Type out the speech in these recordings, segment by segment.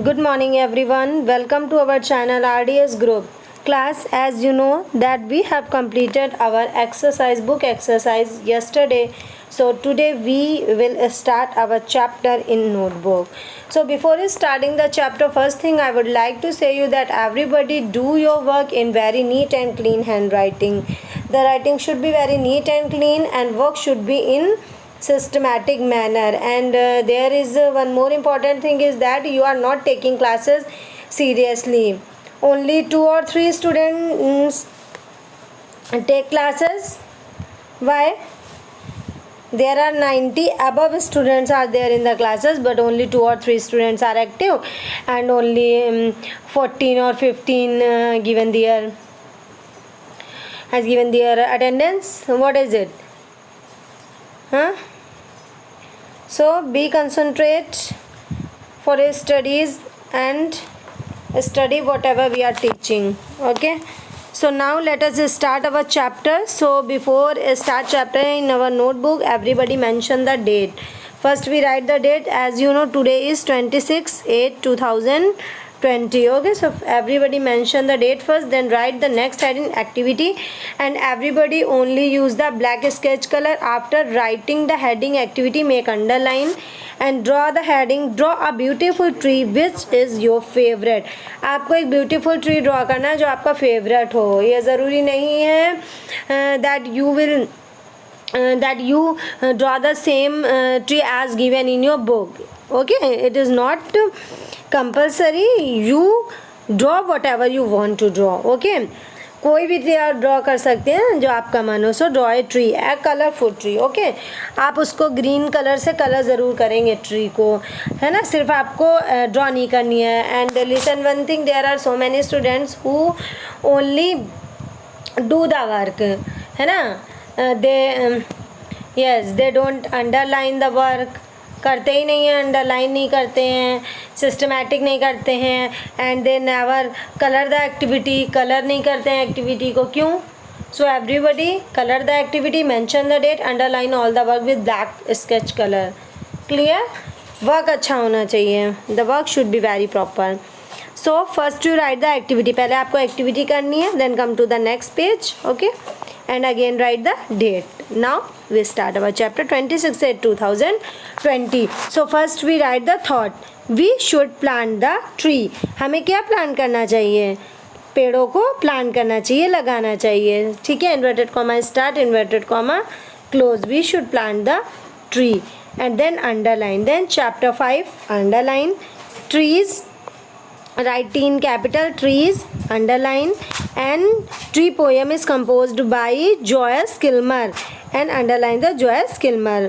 Good morning everyone. Welcome to our channel RDS Group. Class, as you know that we have completed our book exercise yesterday. So today we will start our chapter in notebook. So before starting the chapter, first thing I would like to say you that everybody do your work in very neat and clean handwriting. The writing should be very neat and clean and work should be in systematic manner. And there is one more important thing is that you are not taking classes seriously. Only 2 or 3 students take classes. Why? There are 90 above students are there in the classes, but only 2 or 3 students are active, and only 14 or 15 has given their attendance. What is it? So be concentrate for your studies and study whatever we are teaching. Okay, so now let us start our chapter. So before start chapter, in our notebook everybody mention the date. First we write the date. As you know, today is 26/8/2020. Okay, so everybody mention the date first, then write the next heading activity, and everybody only use the black sketch color. After writing the heading activity, make underline and draw the heading. Draw a beautiful tree which is your favorite. आपको एक beautiful tree draw करना है जो आपका favorite हो. ये ज़रूरी नहीं है that you draw the same tree as given in your book. Okay, it is not compulsory. You draw whatever you want to draw. Okay, कोई भी ट्री आप ड्रॉ कर सकते हैं जो आपका मन हो. So draw a tree, A colourful tree. Okay, आप उसको ग्रीन कलर से कलर ज़रूर करेंगे ट्री को, है ना. सिर्फ आपको ड्रॉ नहीं करनी है. And listen one thing, there are so many students who only do the work, है ना. They don't underline the work. करते ही नहीं है, अंडरलाइन नहीं करते हैं, सिस्टमैटिक नहीं करते हैं. And they never colour the activity. Colour नहीं करते हैं एक्टिविटी को. क्यों? So everybody colour the activity, mention the date, underline all the work with black sketch colour. Clear? Work अच्छा होना चाहिए. The work should be very proper. So first you write the activity. पहले आपको activity करनी है, then come to the next page. Okay, and again write the date. Now we start our chapter 26/8/2020. So first we write the thought. We should plant the tree. हमें क्या plan करना चाहिए? पेड़ों को प्लान करना चाहिए, लगाना चाहिए. ठीक है, inverted comma start, inverted comma close. We should plant the tree and then underline. Then chapter 5, underline trees. Write T in capital, trees, underline. And tree poem is composed by Joyce Kilmer, and underline the Joyce Kilmer.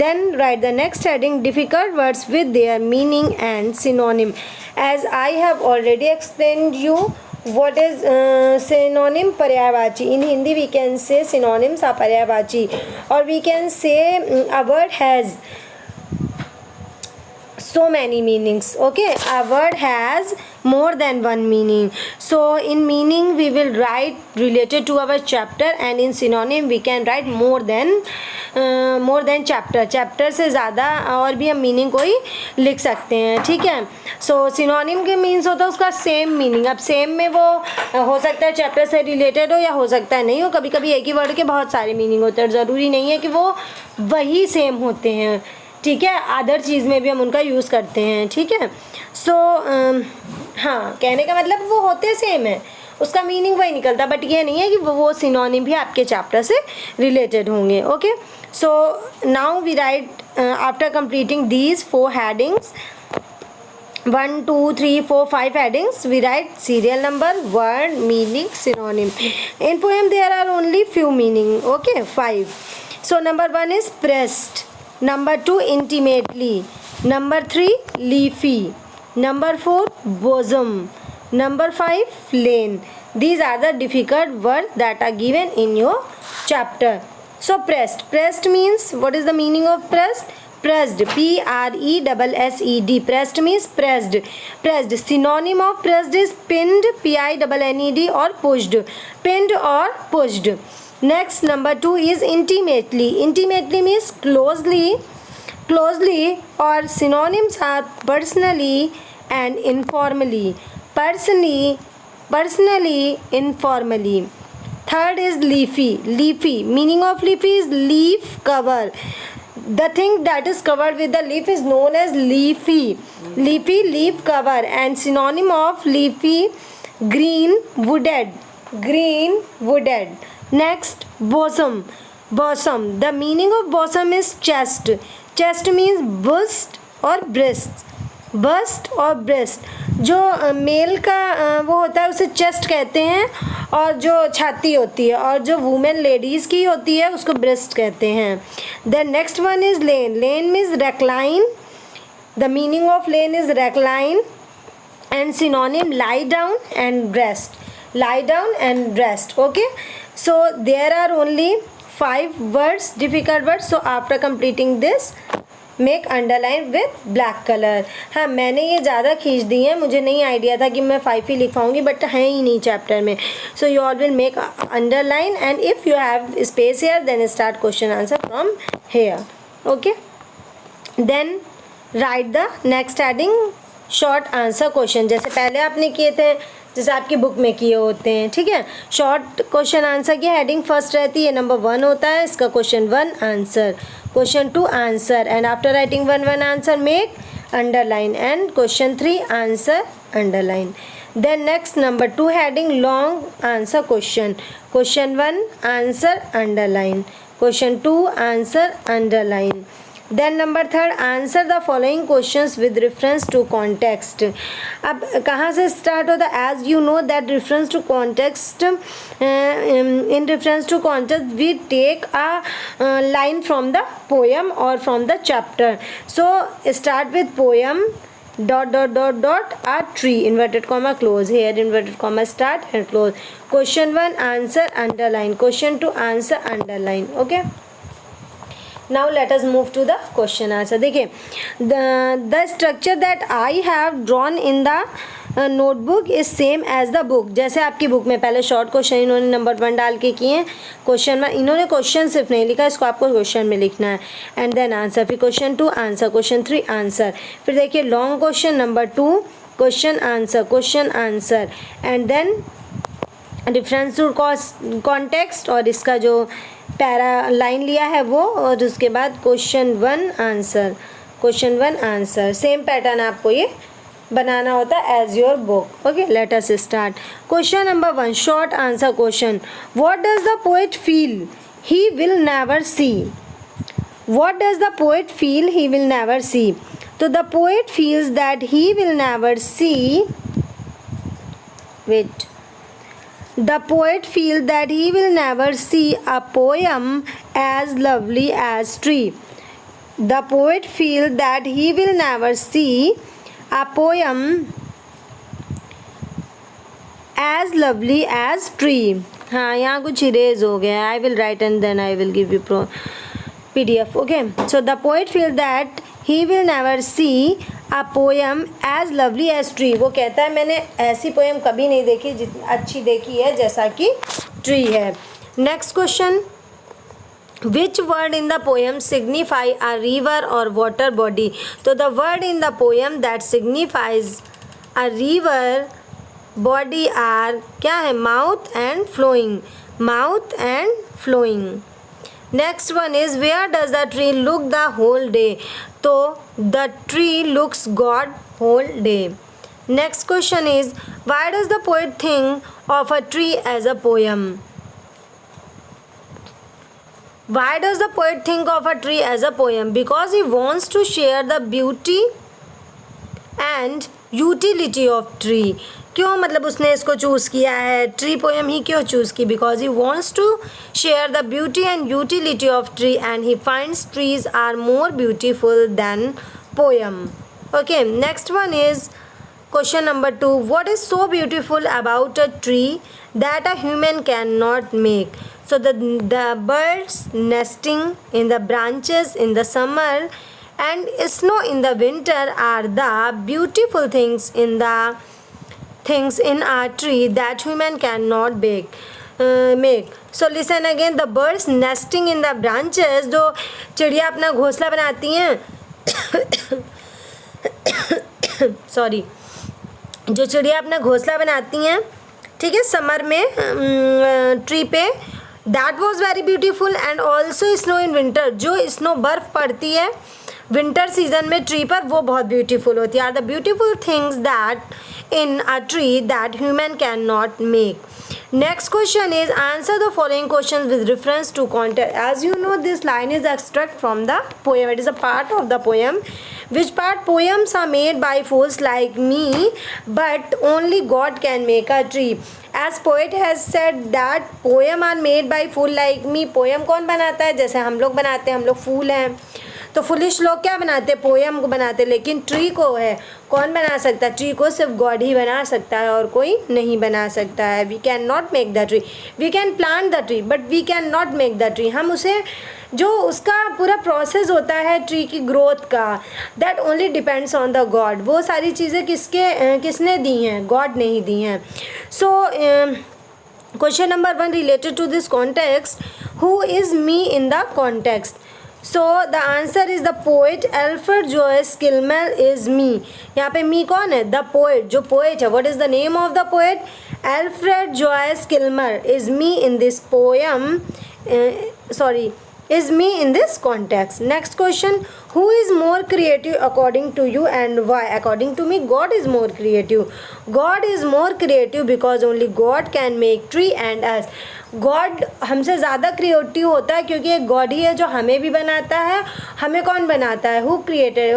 Then write the next heading, difficult words with their meaning and synonym. As I have already explained you what is synonym, पर्यायवाची. In Hindi we can say synonyms are पर्यायवाची, or we can say a word has so many meanings. Okay, a word has more than one meaning. So in meaning we will write related to our chapter, and in synonym we can write more than chapter से ज़्यादा और भी हम meaning कोई लिख सकते हैं. ठीक है. सो सिनोनिम के मीन्स होता है उसका सेम मीनिंग. अब सेम में वो हो सकता है चैप्टर से रिलेटेड हो या हो सकता है नहीं हो. कभी कभी एक ही वर्ड के बहुत सारे मीनिंग होते हैं. ज़रूरी नहीं है कि वो वही सेम होते हैं. ठीक है, अदर चीज़ में भी हम उनका यूज़ करते हैं. ठीक है. सो हाँ, कहने का मतलब वो होते सेम है, उसका मीनिंग वही निकलता, बट ये नहीं है कि वो सिनोनिम भी आपके चैप्टर से रिलेटेड होंगे. Okay, so now we write after completing these 4 headings, 1 2 3 4 5 headings, we write serial number, word, meaning, synonym. In poem there are only few meaning. Okay, 5. So number 1 is pressed, number 2 intimately, number 3 leafy, number 4 bosom, number 5 plain. These are the difficult words that are given in your chapter. So pressed means, what is the meaning of pressed? Pressed, PRESSED. Pressed means pressed. Synonym of pressed is pinned, PINNED, or pushed. Pinned or pushed. Next, number 2 is intimately. Intimately means closely closely, or synonyms are personally and informally. Personally, informally. Third is leafy. Meaning of leafy is leaf cover. The thing that is covered with the leaf is known as leafy. Leaf cover. And synonym of leafy, green wooded. Next, bosom. The meaning of bosom is chest. Chest means bust or breast. जो mail का वो होता है उसे chest कहते हैं, और जो छाती होती है और जो वुमेन लेडीज़ की होती है उसको ब्रेस्ट कहते हैं. Then next one is lean. Lean means recline. The meaning of lean is recline. And synonym lie down and rest. Okay, so there are only 5 words, difficult words. So after completing this, make underline with black color. हाँ, मैंने ये ज़्यादा खींच दी है, मुझे नहीं idea था कि मैं 5 ही लिख पाऊँगी, बट है ही नहीं चैप्टर में. So you all will make underline, and if you have space here, then start question answer from here. Okay, then write the next heading short answer question, जैसे पहले आपने किए थे, जैसे आपकी बुक में किए होते हैं. ठीक है, शॉर्ट क्वेश्चन आंसर की हेडिंग फर्स्ट रहती है, नंबर 1 होता है इसका. Question 1 answer, question 2 answer, and after writing 1 answer make underline, and question 3 answer underline. Then next number 2 heading long answer question. Question 1 answer underline, question 2 answer underline. Then number 3 answer the following questions with reference to context. अब कहाँ से start होता है? As you know that reference to context, in reference to context we take a line from the poem or from the chapter. So start with poem dot a tree inverted comma close, here inverted comma start and close. Question 1 answer underline, question 2 answer underline. Okay, now let us move to the question answer. देखिए, the structure that I have drawn in the notebook is same as the book. जैसे आपकी book में पहले short question इन्होंने number 1 डाल के किए हैं. क्वेश्चन में इन्होंने क्वेश्चन सिर्फ नहीं लिखा, इसको आपको क्वेश्चन में लिखना है. एंड देन आंसर, फिर क्वेश्चन 2 आंसर, क्वेश्चन 3 आंसर. फिर देखिए long question number 2 question answer, and then difference to context, और इसका जो पैरा लाइन लिया है वो, और उसके बाद क्वेश्चन 1 आंसर. सेम पैटर्न आपको ये बनाना होता है as your book. Okay, let us start. Question number 1 short answer question. What does the poet feel he will never see? What does the poet feel he will never see? So the poet feels that he will never see. Wait. The poet feels that he will never see a poem as lovely as tree. The poet feels that he will never see a poem as lovely as tree. हाँ, यहाँ कुछ erase हो गया. I will write and then I will give you PDF. Okay, so the poet feels that he will never see a poem as lovely as tree. वो कहता है मैंने ऐसी पोएम कभी नहीं देखी जितनी अच्छी देखी है जैसा कि ट्री है. Next question, which word in the poem signify a river or water body? तो the word in the poem that signifies a river body are क्या है? mouth and flowing. Next one is where does the tree look the whole day? तो the tree looks God whole day. Next question is why does the poet think of a tree as a poem? Why does the poet think of a tree as a poem? Because he wants to share the beauty and utility of tree. क्यों, मतलब उसने इसको choose किया है, tree poem ही क्यों choose की? Because he wants to share the beauty and utility of tree and he finds trees are more beautiful than poem. Okay, next one is question number 2 what is so beautiful about a tree that a human can not make? So the birds nesting in the branches in the summer and snow in the winter are the beautiful things in our tree that human cannot make. So listen again, the birds nesting in the branches, जो चिड़िया अपना घोंसला बनाती हैं sorry, जो चिड़िया अपना घोंसला बनाती हैं, ठीक है, समर में ट्री पे, that was very beautiful. And also snow in winter, जो स्नो बर्फ पड़ती है विंटर सीजन में ट्री पर, वो बहुत ब्यूटीफुल होती है। Are the beautiful things that in a tree that human can not make. Next question is answer the following questions with reference to context. As you know, this line is extract from the poem. It is a part of the poem. Which part? Poems are made by fools like me, but only God can make a tree. As poet has said that poem are made by fool like me. Poem कौन बनाता है? जैसे हम लोग बनाते हैं, हम लोग फूल हैं, तो फुलिश लोग क्या बनाते हैं? पोएम को बनाते, लेकिन ट्री को है कौन बना सकता है? ट्री को सिर्फ गॉड ही बना सकता है और कोई नहीं बना सकता है। We can not make the tree, we can plant the tree but we can not make the tree. हम उसे, जो उसका पूरा प्रोसेस होता है ट्री की ग्रोथ का, that only depends on the God. वो सारी चीज़ें किसने दी हैं? गॉड ने ही दी हैं। So question number 1 related to this context, who is me in the context? So the answer is the poet Alfred Joyce Kilmer is me. यहाँ पे me कौन है? The poet, जो poet है। What is the name of the poet? Alfred Joyce Kilmer is me in this poem. Is me in this context. Next question, who is more creative according to you and why? According to me, God is more creative. God is more creative because only God can make tree and us. God हमसे ज़्यादा creative होता है क्योंकि एक God ही है जो हमें भी बनाता है। हमें कौन बनाता है? Who created,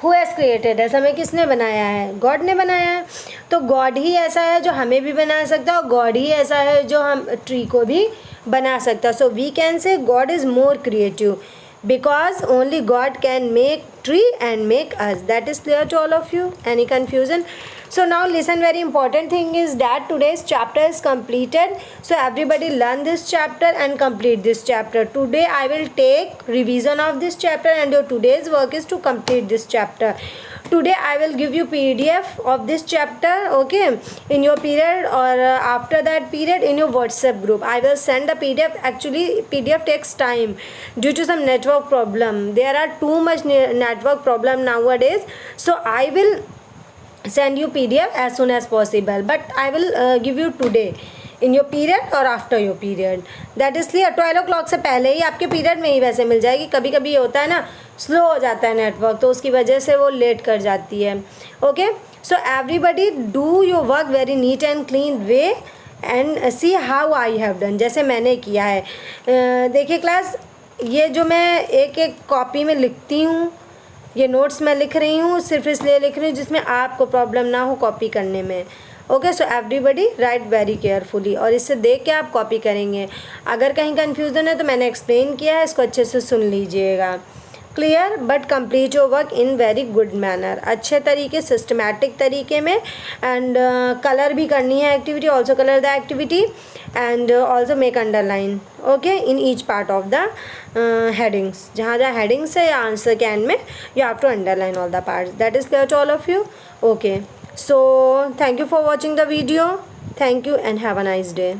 who has created us? हमें किसने बनाया है? गॉड ने बनाया है। तो गॉड ही ऐसा है जो हमें भी बना सकता है और गॉड ही ऐसा है जो हम ट्री को भी बना सकता है। So we can say God is more creative because only God can make tree and make us. That is clear to all of you? Any confusion? So now listen, very important thing is that today's chapter is completed. So everybody learn this chapter and complete this chapter. Today I will take revision of this chapter and your today's work is to complete this chapter. Today I will give you PDF of this chapter, okay, in your period or after that period in your WhatsApp group. I will send the PDF. Actually PDF takes time due to some network problem. There are too much network problem nowadays. So I will send you PDF as soon as possible. But I will give you today in your period और after your period. That is clear. 12 o'clock से पहले ही आपके period में ही वैसे मिल जाएगी। कभी कभी ये होता है ना, स्लो हो जाता है नेटवर्क, तो उसकी वजह से वो लेट कर जाती है। Okay, so everybody do your work very neat and clean way and see how I have done, जैसे मैंने किया है। देखिए क्लास, ये जो मैं एक एक कॉपी में लिखती हूँ, ये नोट्स मैं लिख रही हूँ, सिर्फ इसलिए लिख रही हूँ जिसमें आपको प्रॉब्लम ना हो कॉपी करने में। Okay, so everybody right very carefully, और इससे देख के आप कॉपी करेंगे। अगर कहीं कन्फ्यूज़न है तो मैंने एक्सप्लेन किया है, इसको अच्छे से सुन लीजिएगा। Clear, but complete your work in very good manner, अच्छे तरीके, सिस्टमैटिक तरीके में। एंड कलर भी करनी है activity, also colour the activity and also make underline, okay, in each part of the headings. जहाँ जहाँ हेडिंग्स है या आंसर के एंड में you have to underline all the parts. That is clear to all of you? Okay, so thank you for watching the video. Thank you and have a nice day.